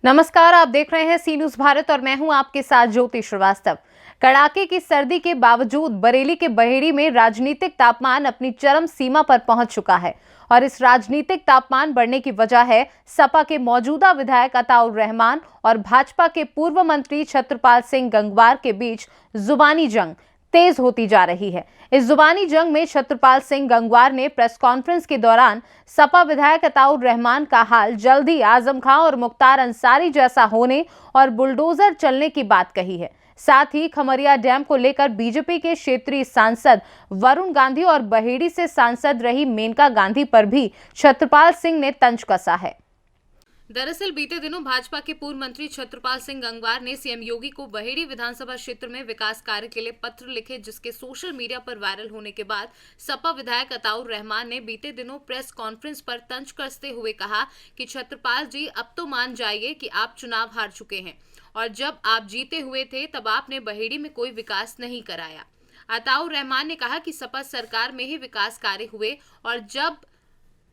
नमस्कार, आप देख रहे हैं सी न्यूज भारत और मैं हूं आपके साथ ज्योति श्रीवास्तव। कड़ाके की सर्दी के बावजूद बरेली के बहेड़ी में राजनीतिक तापमान अपनी चरम सीमा पर पहुंच चुका है और इस राजनीतिक तापमान बढ़ने की वजह है सपा के मौजूदा विधायक अताउर रहमान और भाजपा के पूर्व मंत्री छत्रपाल सिंह गंगवार के बीच जुबानी जंग तेज होती जा रही है। इस जुबानी जंग में छत्रपाल सिंह गंगवार ने प्रेस कॉन्फ्रेंस के दौरान सपा विधायक अताउर रहमान का हाल जल्द ही आजम खां और मुख्तार अंसारी जैसा होने और बुलडोजर चलने की बात कही है। साथ ही खमरिया डैम को लेकर बीजेपी के क्षेत्रीय सांसद वरुण गांधी और बहेड़ी से सांसद रही मेनका गांधी पर भी छत्रपाल सिंह ने तंज कसा है। दरअसल बीते दिनों भाजपा के पूर्व मंत्री छत्रपाल सिंह गंगवार ने सीएम योगी को बहेड़ी विधानसभा क्षेत्र में विकास कार्य के लिए पत्र लिखे, जिसके सोशल मीडिया पर वायरल होने के बाद सपा विधायक अताउर रहमान ने बीते दिनों प्रेस कॉन्फ्रेंस पर तंज कसते हुए कहा कि छत्रपाल जी, अब तो मान जाइए कि आप चुनाव हार चुके हैं और जब आप जीते हुए थे तब आपने बहेड़ी में कोई विकास नहीं कराया। अताउर रहमान ने कहा कि सपा सरकार में ही विकास कार्य हुए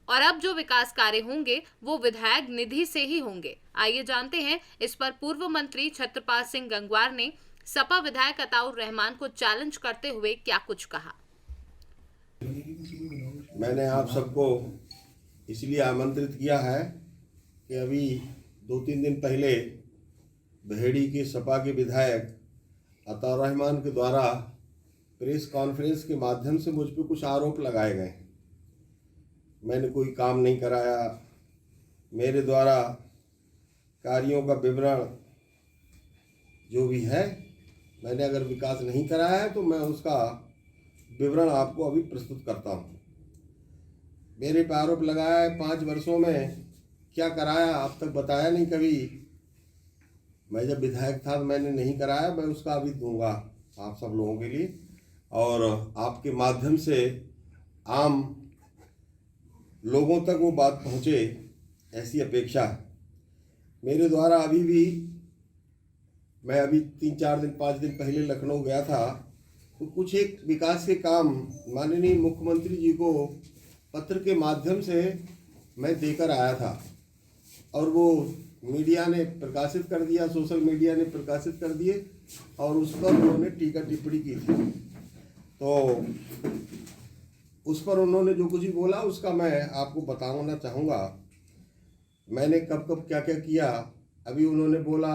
और अब जो विकास कार्य होंगे वो विधायक निधि से ही होंगे। आइए जानते हैं इस पर पूर्व मंत्री छत्रपाल सिंह गंगवार ने सपा विधायक अताउर रहमान को चैलेंज करते हुए क्या कुछ कहा। मैंने आप सबको इसलिए आमंत्रित किया है कि अभी 2-3 दिन पहले बहेड़ी के सपा के विधायक अताउर रहमान के द्वारा प्रेस कॉन्फ्रेंस के माध्यम से मुझ पर कुछ आरोप लगाए गए। मैंने कोई काम नहीं कराया, मेरे द्वारा कार्यों का विवरण जो भी है, मैंने अगर विकास नहीं कराया है तो मैं उसका विवरण आपको अभी प्रस्तुत करता हूँ। मेरे पे आरोप लगाया है 5 वर्षों में क्या कराया अब तक बताया नहीं कभी। मैं जब विधायक था तो मैंने नहीं कराया, मैं उसका अभी दूंगा आप सब लोगों के लिए और आपके माध्यम से आम लोगों तक वो बात पहुँचे, ऐसी अपेक्षा है। मेरे द्वारा अभी भी मैं अभी 3-4 दिन 5 दिन पहले लखनऊ गया था तो कुछ एक विकास के काम माननीय मुख्यमंत्री जी को पत्र के माध्यम से मैं देकर आया था और वो मीडिया ने प्रकाशित कर दिया, सोशल मीडिया ने प्रकाशित कर दिए और उस पर उन्होंने टीका टिप्पणी की थी। तो उस पर उन्होंने जो कुछ भी बोला उसका मैं आपको बताना चाहूँगा। मैंने कब कब क्या क्या किया। अभी उन्होंने बोला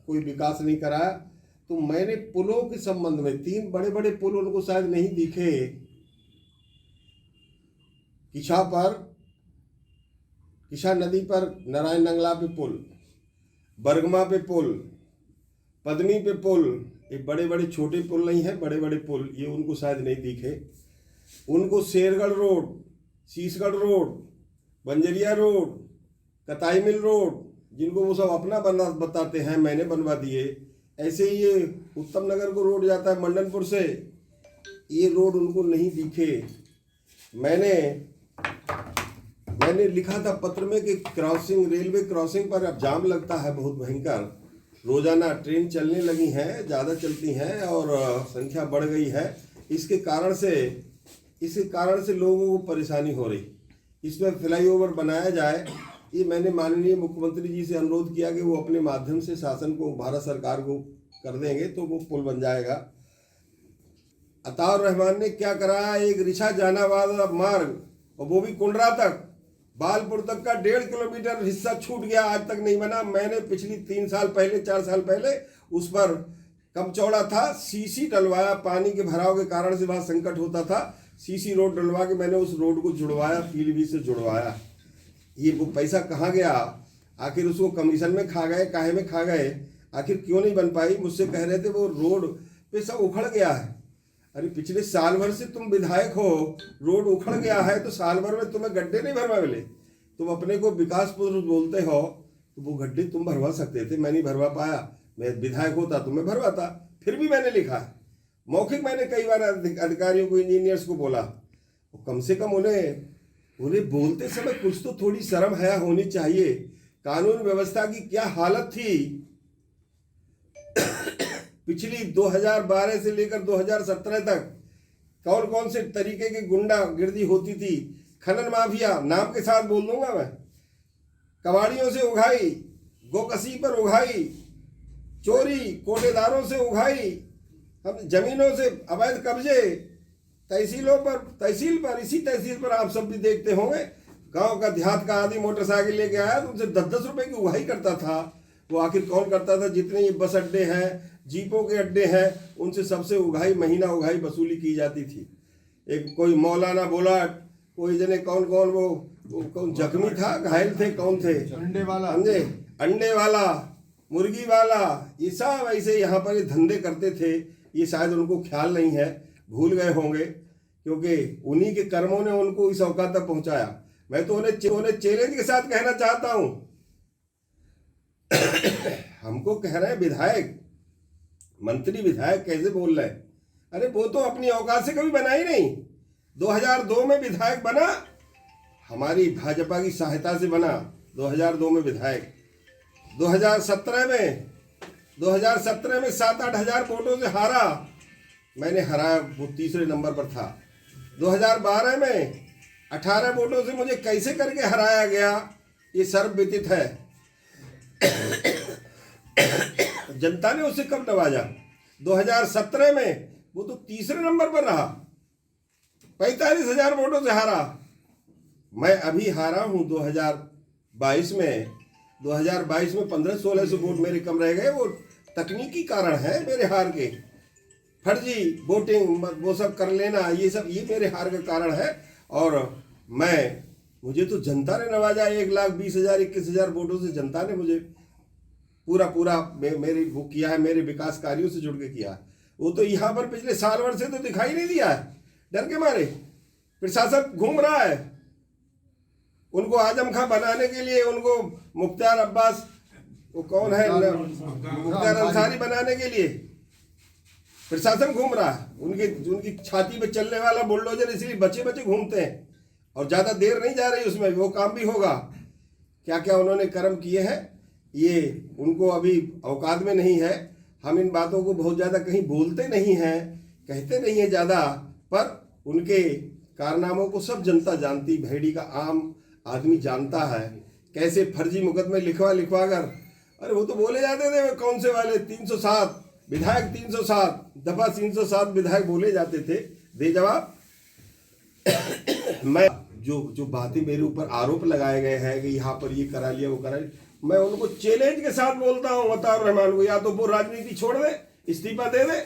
कोई विकास नहीं कराया, तो मैंने पुलों के संबंध में 3 बड़े बड़े पुल उनको शायद नहीं दिखे। किशा नदी पर नारायण नंगला पे पुल, बरगमा पे पुल, पद्मी पे पुल, ये बड़े बड़े छोटे पुल नहीं है, बड़े बड़े पुल, ये उनको शायद नहीं दिखे। उनको Shergarh road, Sheeshgarh road, Banjaria road, कताई मिल रोड, जिनको वो सब अपना बना बताते हैं, मैंने बनवा दिए। ऐसे ही ये उत्तम नगर को रोड जाता है मंडनपुर से, ये रोड उनको नहीं दिखे। मैंने लिखा था पत्र में कि रेलवे क्रॉसिंग पर अब जाम लगता है बहुत भयंकर। रोजाना ट्रेन चलने लगी हैं, ज़्यादा चलती हैं और संख्या बढ़ गई है। इसके कारण से लोगों को परेशानी हो रही। इसमें फ्लाईओवर बनाया जाए, ये मैंने माननीय मुख्यमंत्री जी से अनुरोध किया कि वो अपने माध्यम से शासन को, भारत सरकार को कर देंगे तो वो पुल बन जाएगा। अताउर रहमान ने क्या कराया, एक रिछा जाना वाला मार्ग और वो भी कुंडरा तक, बालपुर तक का 1.5 किलोमीटर हिस्सा छूट गया, आज तक नहीं बना। मैंने पिछली 3 साल पहले 4 साल पहले उस पर कम चौड़ा था, सीसी डलवाया। पानी के भराव के कारण से वहाँ संकट होता था, सीसी रोड डलवा के मैंने उस रोड को जुड़वाया, पीलीभीत से जुड़वाया। ये वो पैसा कहाँ गया, आखिर उसको कमीशन में खा गए, काहे में खा गए, आखिर क्यों नहीं बन पाई। मुझसे कह रहे थे वो रोड पे सब उखड़ गया है। अरे पिछले साल भर से तुम विधायक हो, रोड उखड़ गया है तो साल भर में तुम्हें गड्ढे नहीं भरवा मिले। तुम अपने को विकास पुरुष बोलते हो तो वो गड्ढे तुम भरवा सकते थे, मैं नहीं भरवा पाया। मैं विधायक होता तो मैं भरवाता। फिर भी मैंने लिखा है, मौखिक मैंने कई बार अधिकारियों को, इंजीनियर्स को बोला। कम से कम उन्हें बोलते समय कुछ तो थोड़ी शर्म हया होनी चाहिए। कानून व्यवस्था की क्या हालत थी पिछली 2012 से लेकर 2017 तक, कौन कौन से तरीके की गुंडागिर्दी होती थी। खनन माफिया नाम के साथ बोल दूंगा मैं, कबाड़ियों से उगाई, गोकसी पर उगाही, चोरी कोटेदारों से उगाही, हम जमीनों से अवैध कब्जे, तहसील पर इसी तहसील पर आप सब भी देखते होंगे, गांव का देहात का आदमी मोटरसाइकिल लेके आया तो उनसे 10-10 रुपए की उगाही करता था। वो आखिर कौन करता था? जितने ये बस अड्डे हैं, जीपों के अड्डे हैं, उनसे सबसे उगाही, महीना उगाही वसूली की जाती थी। एक कोई मौलाना बोला, कोई जने कौन वो कौन जख्मी था, घायल थे, कौन थे? अंडे वाला, समझे, अंडे वाला, मुर्गी वाला, ये सब ऐसे यहाँ पर ये धंधे करते थे। ये शायद उनको ख्याल नहीं है, भूल गए होंगे, क्योंकि उन्हीं के कर्मों ने उनको इस औकात तक पहुंचाया। मैं तो उन्हें चैलेंज के साथ कहना चाहता हूं। हमको कह रहे हैं विधायक, मंत्री विधायक कैसे बोल रहे हैं? अरे वो तो अपनी औकात से कभी बना ही नहीं। 2002 में विधायक बना, हमारी भाजपा की सहायता से बना 2002 में विधायक। 2017 में 7-8 हजार वोटों से हारा, मैंने हराया, वो तीसरे नंबर पर था। 2012 में 18 वोटों से मुझे कैसे करके हराया गया, ये सर्वविदित है। जनता ने उसे कब नवाजा? 2017 में वो तो तीसरे नंबर पर रहा, 45,000 वोटों से हारा। मैं अभी हारा हूं 2022 में। 2022 में 1500-1600 वोट मेरे कम रह गए। वो तकनीकी कारण है मेरे हार के, फर्जी वोटिंग वो सब कर लेना, ये मेरे हार का कारण है। और मुझे तो जनता ने नवाजा, 1,20,000 21,000 वोटों से जनता ने मुझे पूरा मेरी वो किया है, मेरे विकास कार्यों से जुड़ के किया है। वो तो यहाँ पर पिछले साल भर से तो दिखाई नहीं दिया है, डर के मारे प्रशासन घूम रहा है। उनको आजम खां बनाने के लिए, उनको मुख्तार अब्बास, वो कौन है, मुख्तार अंसारी बनाने के लिए प्रशासन घूम रहा है। उनकी छाती पे चलने वाला बुलडोजर इसलिए बचे घूमते हैं, और ज्यादा देर नहीं जा रही उसमें, वो काम भी होगा। क्या क्या उन्होंने कर्म किए हैं, ये उनको अभी औकात में नहीं है। हम इन बातों को बहुत ज़्यादा कहीं बोलते नहीं हैं, कहते नहीं हैं ज़्यादा, पर उनके कारनामों को सब जनता जानती, भेड़ी का आम आदमी जानता है। कैसे फर्जी मुकदमे लिखवा कर, अरे वो तो बोले जाते थे, कौन से वाले 307 विधायक, 307 दफा 307 विधायक बोले जाते थे। दे जवाब। मैं जो बातें मेरे ऊपर आरोप लगाए गए हैं कि यहाँ पर ये करा लिया, वो करा लिया, मैं उनको चैलेंज के साथ बोलता हूँ अताउर रहमान को, या तो वो राजनीति छोड़ दे, इस्तीफा दे दे।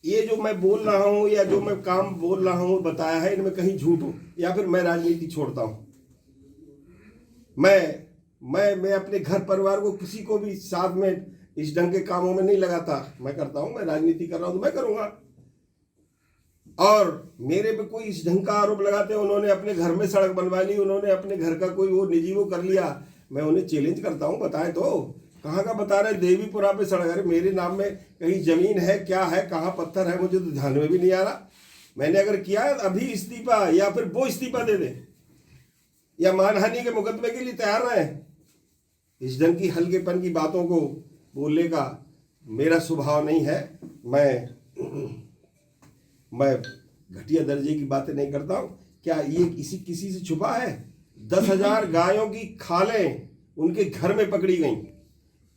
ये जो मैं बोल रहा हूँ या जो मैं काम बोल रहा हूँ बताया है, इनमें कहीं झूठ हो, या फिर मैं राजनीति छोड़ता हूँ। मैं अपने घर परिवार को, किसी को भी साथ में इस ढंग के कामों में नहीं लगाता। मैं करता हूँ, मैं राजनीति कर रहा हूँ तो मैं करूँगा। और मेरे पे कोई इस ढंग का आरोप लगाते हैं, उन्होंने अपने घर में सड़क बनवा ली, उन्होंने अपने घर का कोई वो निजी वो कर लिया, मैं उन्हें चैलेंज करता हूँ, बताएं तो कहाँ का बता रहे? देवीपुरा पे सड़क, अरे मेरे नाम में कहीं जमीन है, क्या है, कहाँ पत्थर है, मुझे तो ध्यान में भी नहीं आ रहा। मैंने अगर किया है अभी इस्तीफा, या फिर वो इस्तीफा दे दे, या मानहानि के मुकदमे के लिए तैयार रहे। इस ढंग की हल्केपन की बातों को बोलने का मेरा स्वभाव नहीं है। मैं घटिया दर्जे की बातें नहीं करता हूँ। क्या ये किसी से छुपा है? 10,000 गायों की खालें उनके घर में पकड़ी गई,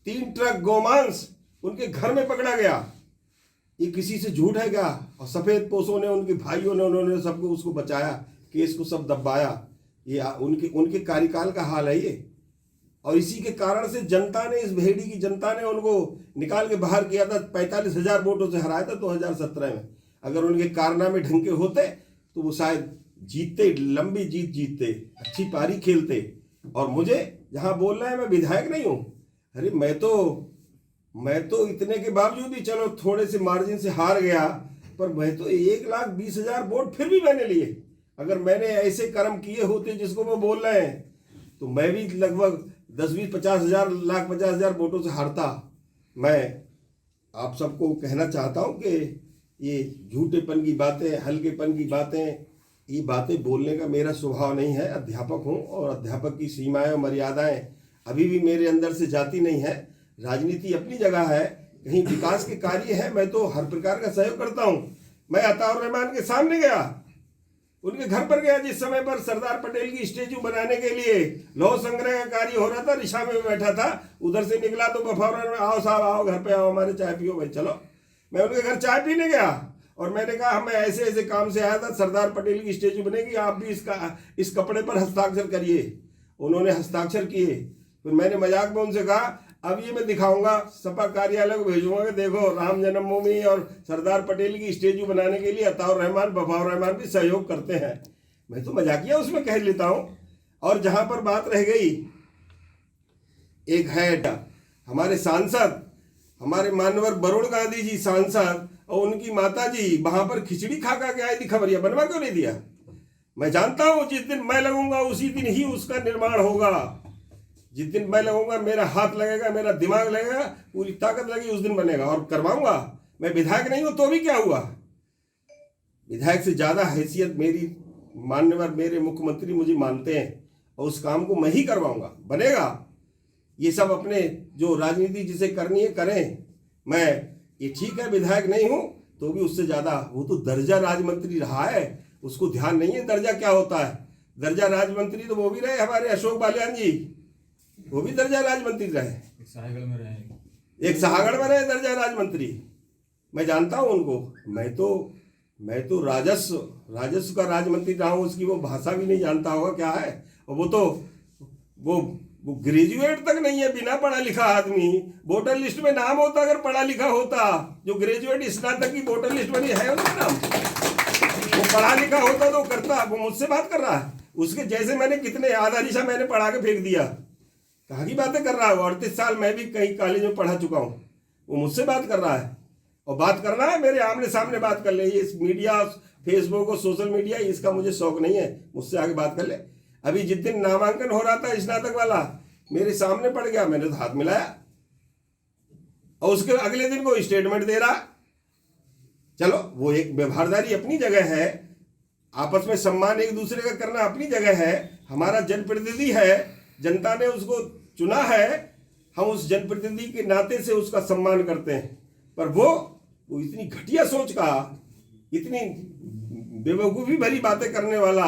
3 ट्रक गोमांस उनके घर में पकड़ा गया। ये किसी से झूठ है क्या? और सफेद पोशों ने, उनके भाइयों ने, उन्होंने सबको उसको बचाया, केस को सब दबाया। ये उनके कार्यकाल का हाल है ये। और इसी के कारण से जनता ने, इस भेड़ी की जनता ने उनको निकाल के बाहर किया था। 45,000 वोटों से हराया था 2017 में। अगर उनके कारनामे ढंग के होते तो वो शायद जीतते, लंबी जीत जीतते, अच्छी पारी खेलते। और मुझे जहां बोल रहे हैं मैं विधायक नहीं हूं, अरे मैं तो इतने के बावजूद भी, चलो थोड़े से मार्जिन से हार गया, पर मैं तो 1,20,000 वोट फिर भी मैंने लिए। अगर मैंने ऐसे कर्म किए होते जिसको वो बोल रहे हैं, तो मैं भी लगभग 10-20-50,000 वोटों से हारता। मैं आप सबको कहना चाहता हूं कि ये झूठेपन की बातें, हल्केपन की बातें, ये बातें बोलने का मेरा स्वभाव नहीं है। अध्यापक हूं, और अध्यापक की सीमाएं और मर्यादाएं अभी भी मेरे अंदर से जाती नहीं है। राजनीति अपनी जगह है, कहीं विकास के कार्य है, मैं तो हर प्रकार का सहयोग करता हूं। मैं अताउर रहमान के सामने गया, उनके घर पर गया जिस समय पर सरदार पटेल की स्टेचू बनाने के लिए लौह संग्रह का कार्य हो रहा था। रिक्शा में बैठा था, उधर से निकला तो बफौरन में, आओ साहब आओ, घर पे आओ, हमारे चाय पियो भाई। चलो, मैं उनके घर चाय पीने गया और मैंने कहा मैं ऐसे ऐसे काम से आया था, सरदार पटेल की स्टेचू बनेगी, आप भी इस कपड़े पर हस्ताक्षर करिए। उन्होंने हस्ताक्षर किए। फिर मैंने मजाक में उनसे कहा अब ये मैं दिखाऊंगा, सपा कार्यालय को भेजूंगा कि देखो राम जन्मभूमि और सरदार पटेल की स्टेचू बनाने के लिए अताउर रहमान, बफाउर रहमान भी सहयोग करते हैं। मैं तो मजाकिया उसमें कह लेता हूं। और जहां पर बात रह गई, एक है हमारे सांसद, हमारे मानवर वरुण गांधी जी सांसद और उनकी माता जी वहां पर खिचड़ी खा के आई थी, खबरिया बनवा क्यों नहीं दिया? मैं जानता हूं जिस दिन मैं लगूंगा उसी दिन ही उसका निर्माण होगा। जिस दिन मैं लगूंगा, मेरा हाथ लगेगा, मेरा दिमाग लगेगा, पूरी ताकत लगेगी, उस दिन बनेगा और करवाऊंगा। मैं विधायक नहीं हूं तो भी क्या हुआ, विधायक से ज्यादा हैसियत मेरी मान्यवर मेरे मुख्यमंत्री मुझे मानते हैं और उस काम को मैं ही करवाऊंगा, बनेगा। ये सब अपने जो राजनीति जिसे करनी है करें। मैं ये ठीक है विधायक नहीं हूं तो भी उससे ज्यादा, वो तो दर्जा राज्य रहा है, उसको ध्यान नहीं है दर्जा क्या होता है। दर्जा राज्य मंत्री तो वो भी रहे हमारे अशोक बालियान जी, वो भी दर्जा राज्य मंत्री रहे, एक सहागढ़ में रहे दर्जा राज्य मंत्री। मैं जानता हूं उनको। मैं तो राजस्व का राज्य मंत्री रहा हूं, उसकी वो भाषा भी नहीं जानता होगा क्या है। और वो तो वो ग्रेजुएट तक नहीं है, बिना पढ़ा लिखा आदमी। वोटर लिस्ट में नाम होता अगर पढ़ा लिखा होता, जो ग्रेजुएट स्नातक की वोटर लिस्ट बनी है उनका नाम, वो पढ़ा लिखा होता तो करता। वो मुझसे बात कर रहा है, उसके जैसे मैंने कितने आधा रिश्ता मैंने पढ़ा के फेंक दिया। कहाँ की बातें कर रहा है? 38 साल मैं भी कहीं कॉलेज में पढ़ा चुका हूँ। वो मुझसे बात कर रहा है और बात करना है मेरे आमने सामने बात कर ले। इस मीडिया, फेसबुक और सोशल मीडिया, इसका मुझे शौक नहीं है, मुझसे आगे बात कर ले। अभी जिस दिन नामांकन हो रहा था स्नातक वाला, मेरे सामने पड़ गया, मैंने तो हाथ मिलाया और उसके अगले दिन को स्टेटमेंट दे रहा। चलो वो एक व्यवहारदारी अपनी जगह है, आपस में सम्मान एक दूसरे का करना अपनी जगह है। हमारा जनप्रतिनिधि है, जनता ने उसको चुना है, हम उस जनप्रतिनिधि के नाते से उसका सम्मान करते हैं। पर वो इतनी घटिया सोच का, इतनी बेवकूफ़ी भरी बातें करने वाला,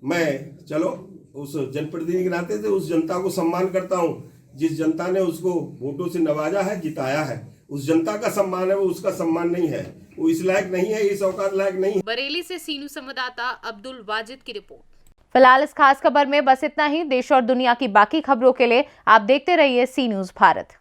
मैं चलो उस जनप्रतिनिधि के नाते से उस जनता को सम्मान करता हूं जिस जनता ने उसको वोटों से नवाजा है, जिताया है। उस जनता का सम्मान है, वो उसका सम्मान नहीं है। वो इस लायक नहीं है, इस औकात लायक नहीं है। बरेली से सीनू संवाददाता अब्दुल वाजिद की रिपोर्ट। फिलहाल इस खास खबर में बस इतना ही। देश और दुनिया की बाकी खबरों के लिए आप देखते रहिए सी न्यूज़ भारत।